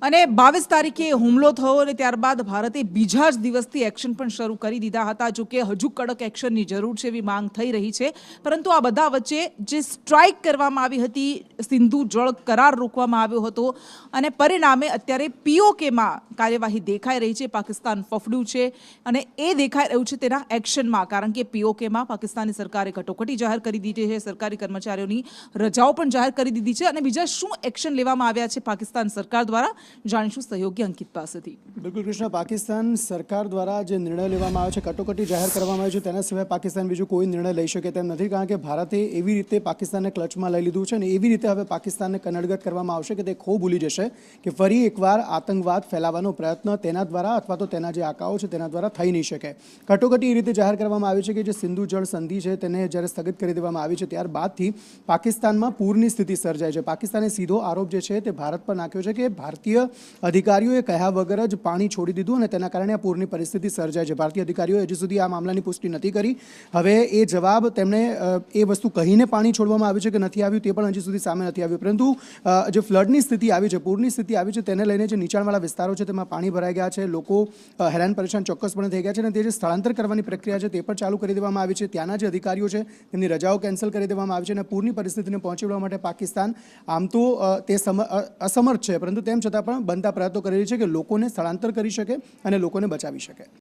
અને 22 તારીખે હુમલો થયો અને ત્યારબાદ ભારતે બીજા જ દિવસથી એક્શન પણ શરૂ કરી દીધા હતા. જો કે હજુ કડક એક્શનની જરૂર છે એવી માંગ થઈ રહી છે. પરંતુ આ બધા વચ્ચે જે સ્ટ્રાઇક કરવામાં આવી હતી, સિંધુ જળ કરાર રોકવામાં આવ્યો હતો અને પરિણામે અત્યારે પીઓકેમાં કાર્યવાહી દેખાઈ રહી છે. પાકિસ્તાન ફફડ્યું છે અને એ દેખાઈ રહ્યું છે તેના એક્શનમાં, કારણ કે પીઓકેમાં પાકિસ્તાની સરકારે કટોકટી જાહેર કરી દીધી છે, સરકારી કર્મચારીઓની રજાઓ પણ જાહેર કરી દીધી છે. અને બીજા શું એક્શન લેવામાં આવ્યા છે પાકિસ્તાન સરકાર દ્વારા, જાણીશું સહયોગી અંકિત પાસેથી. બિલકુલ કૃષ્ણ, પાકિસ્તાન સરકાર દ્વારા જે નિર્ણય લેવામાં આવ્યો છે, કટોકટી જાહેર કરવામાં આવી છે, તેના સિવાય પાકિસ્તાન બીજું કોઈ નિર્ણય લઈ શકે તેમ નથી. કારણ કે ભારતે એવી રીતે પાકિસ્તાનને ક્લચમાં લઈ લીધું છે અને એવી રીતે હવે પાકિસ્તાનને કનડગત કરવામાં આવશે કે તે ખૂબ ભૂલી જશે કે ફરી એકવાર આતંકવાદ ફેલાવવાનો પ્રયત્ન તેના દ્વારા અથવા તો તેના જે આકાઓ છે તેના દ્વારા થઈ નહીં શકે. કટોકટી એ રીતે જાહેર કરવામાં આવી છે કે જે સિંધુ જળ સંધિ છે તેને જ્યારે સ્થગિત કરી દેવામાં આવી છે ત્યારબાદથી પાકિસ્તાનમાં પૂરની સ્થિતિ સર્જાય છે. પાકિસ્તાને સીધો આરોપ જે છે તે ભારત પર નાખ્યો છે કે ભારતીય અધિકારીઓએ કહ્યા વગર જ પાણી છોડી દીધું અને તેના કારણે આ પૂરની પરિસ્થિતિ સર્જાય છે. ભારતીય અધિકારીઓએ હજી સુધી આ મામલાની પુષ્ટિ નથી કરી. હવે એ જવાબ તેમણે એ વસ્તુ કહીને પાણી છોડવામાં આવ્યું છે કે નથી આવ્યું તે પણ હજી સુધી સામે નથી આવ્યું. પરંતુ જે ફ્લડની સ્થિતિ આવી છે, પૂરની સ્થિતિ આવી છે, તેને લઈને જે નીચાણવાળા વિસ્તારો છે તેમાં પાણી ભરાઈ ગયા છે, લોકો હેરાન પરેશાન ચોક્કસપણે થઈ ગયા છે અને તે જે સ્થળાંતર કરવાની પ્રક્રિયા છે તે પણ ચાલુ કરી દેવામાં આવી છે. ત્યાંના જે અધિકારીઓ છે તેમની રજાઓ કેન્સલ કરી દેવામાં આવી છે અને પૂરની પરિસ્થિતિને પહોંચી વળવા માટે પાકિસ્તાન આમ તો તે અસમર્થ છે, પરંતુ તેમ છતાં પણ બનતા પ્રયત્નો કરી રહી છે કે લોકોને સ્થળાંતર કરી શકે અને લોકોને બચાવી શકે.